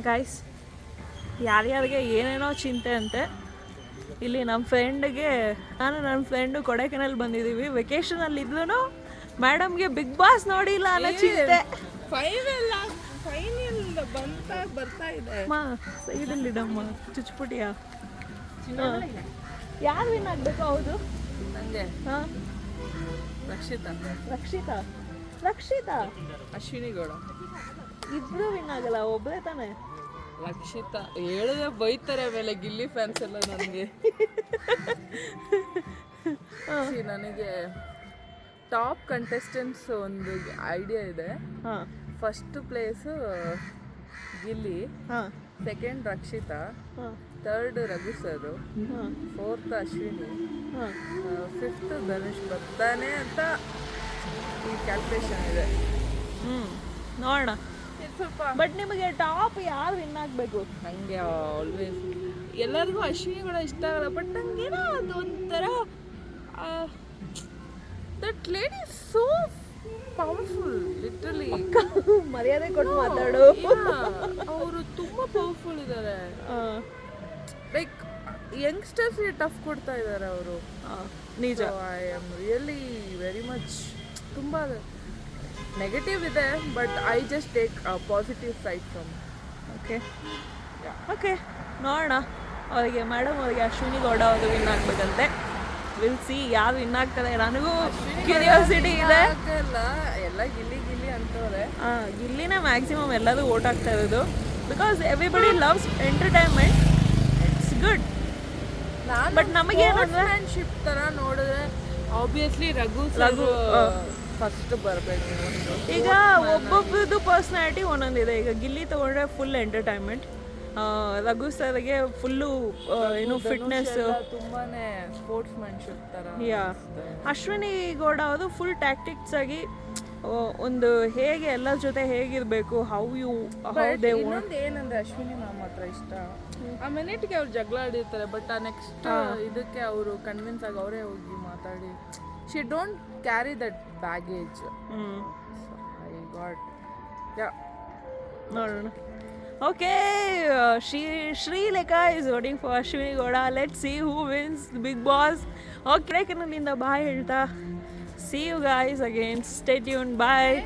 Guys, ಯಾರ್ಯಾರಿಗೆ ಏನೇನೋ ಚಿಂತೆ ಅಂತೆ. ಇಲ್ಲಿ ನಮ್ಮ ಫ್ರೆಂಡ್ಗೆ, ನಾನು ನನ್ನ ಫ್ರೆಂಡು ಕೊಡೈಕೆನಾಲ್ ಬಂದಿದ್ದೀವಿ. ವೆಕೇಷನಲ್ಲಿ ಇದ್ಲೂ ಮೇಡಮ್ಗೆ ಬಿಗ್ ಬಾಸ್ ನೋಡಿಲ್ಲ ಅನ್ನೋ ಚಿಂತೆ. ಫೈನಲ್ ಬರ್ತಾ ಇದೆ. ಅಮ್ಮ ಸೈಡಲ್ಲಿಡಮ್ಮ ಚುಚ್ಪುಟಿಯ. ಯಾರು ವಿನ್ ಆಗಬೇಕು? ಹೌದು ನನಗೆ ಹಾಂ, ರಕ್ಷಿತಾ ಅಶ್ವಿನಿ ಗೌಡ ಇಬ್ರು ವಿನ್ ಆಗಲ್ಲ, ಒಬ್ಬರೇ ತಾನೆ. ರಕ್ಷಿತಾ ಹೇಳಿದ್ರೆ ಬೈತಾರೆ ಆಮೇಲೆ ಗಿಲ್ಲಿ ಫ್ಯಾನ್ಸ್ ಎಲ್ಲ ನನಗೆ. ನನಗೆ ಟಾಪ್ ಕಂಟೆಸ್ಟೆಂಟ್ಸ್ ಒಂದು ಐಡಿಯಾ ಇದೆ. ಹಾಂ, ಫಸ್ಟ್ ಪ್ಲೇಸು ಗಿಲ್ಲಿ, ಹಾಂ, ಸೆಕೆಂಡ್ ರಕ್ಷಿತಾ, ಹಾಂ, ಥರ್ಡ್ ರಘು ಸರ್, ಹಾಂ, ಫೋರ್ತ್ ಅಶ್ವಿನಿ, ಹಾಂ. ಫಿಫ್ತ್ ಧನುಷ್ ಬರ್ತಾನೆ ಅಂತ ಈ ಕ್ಯಾಲ್ಕುಲೇಷನ್ ಇದೆ. ನೋಡೋಣ. ಸ್ವಲ್ಪ ಬಟ್ ನಿಮಗೆ ಟಾಪ್ ಯಾರು ವಿನ್ ಆಗಬೇಕು? ನನಗೆ ಆಲ್ವೇಸ್ ಎಲ್ಲರಿಗೂ ಅಶ್ವಿನಿ ಕೂಡ ಇಷ್ಟ ಆಗಲ್ಲ, ಬಟ್ ನನಗೇನೋ ಅದು ಒಂಥರ that lady so powerful, literally. ಮರ್ಯಾದೆ ಕೊಟ್ಟು ಮಾತಾಡು. ಅವರು ತುಂಬಾ ಪವರ್ಫುಲ್ ಇದ್ದಾರೆ. ಲೈಕ್ ಯಂಗ್ಸ್ಟರ್ಸ್ಗೆ ಟಫ್ ಕೊಡ್ತಾ ಇದ್ದಾರೆ ಅವರು. ನಿಜ. I am really very much. ತುಂಬ ನೆಗೆಟಿವ್ ಇದೆ, but I just take positive side from. Okay ನೋಡೋಣ. ಅವರಿಗೆ ಮೇಡಮ್ ಅವರಿಗೆ ಅಶ್ವಿನಿ ಗೌಡ ಅವರು ವಿನ್ ಆಗ್ಬೇಕಂತೆ. ವಿಲ್ ಸಿ ಯಾರು ವಿನ್ ಆಗ್ತಾರೆ. ನನಗೂ ಕ್ಯೂರಿಯಾಸಿಟಿ ಇದೆ. ಎಲ್ಲ ಗಿಲ್ಲಿ ಗಿಲ್ಲಿ ಅಂತವ್ರೆ. ಗಿಲ್ಲಿನೇ ಮ್ಯಾಕ್ಸಿಮಮ್ ಎಲ್ಲರೂ ಓಟ್ ಆಗ್ತಾ ಇರೋದು. Because everybody loves entertainment, it's good. But ನಮಗೆ ಫ್ರೆಂಡ್ಶಿಪ್ ಥರ ನೋಡಿದ್ರೆ ಆಬ್ವಿಯಸ್ಲಿ ರಘು ಫಸ್ಟ್ ಬರಬೇಕು. ಈಗ ಒಬ್ಬೊಬ್ಬರದ್ದು ಪರ್ಸ್ನಾಲಿಟಿ ಒಂದೊಂದಿದೆ. ಈಗ ಗಿಲ್ಲಿ ತಗೊಂಡ್ರೆ ಫುಲ್ ಎಂಟರ್ಟೈನ್ಮೆಂಟ್, ರಘು ಸರ್ಗೆ ಫುಲ್ಲು ಏನು ಫಿಟ್ನೆಸ್, ತುಂಬಾನೇ ಸ್ಪೋರ್ಟ್ಸ್ ಮ್ಯಾನ್ಶಿಪ್ ಥರ. ಯಾ, ಅಶ್ವಿನಿ ಗೌಡ ಅವರು ಫುಲ್ ಟ್ಯಾಕ್ಟಿಕ್ಸ್ ಆಗಿ ಒಂದು ಹೇಗೆ ಎಲ್ಲರ ಜೊತೆ ಹೇಗಿರಬೇಕು, ಹೌ ಇನ್ನೊಂದು ಏನಂದ್ರೆ ಅಶ್ವಿನಿ ಮ್ಯಾಮ್ ಹತ್ರ ಇಷ್ಟ. ಆ ಮಿನಿಟ್ಗೆ ಅವ್ರು ಜಗಳ ಆಡಿರ್ತಾರೆ, ಬಟ್ ಆ ನೆಕ್ಸ್ಟ್ ಇದಕ್ಕೆ ಅವರು ಕನ್ವಿನ್ಸ್ ಆಗಿ ಅವರೇ ಹೋಗಿ ಮಾತಾಡಿ. She don't carry that baggage. I got ನೋಡೋಣ. Okay, Sreelekha is voting for Ashwini Gowda. Let see who wins Bigg Boss. Okay, ಕನ್ನಡಿಂದ ಬಾಯ್ ಹೇಳ್ತಾ, see you guys again. Stay tuned. Bye.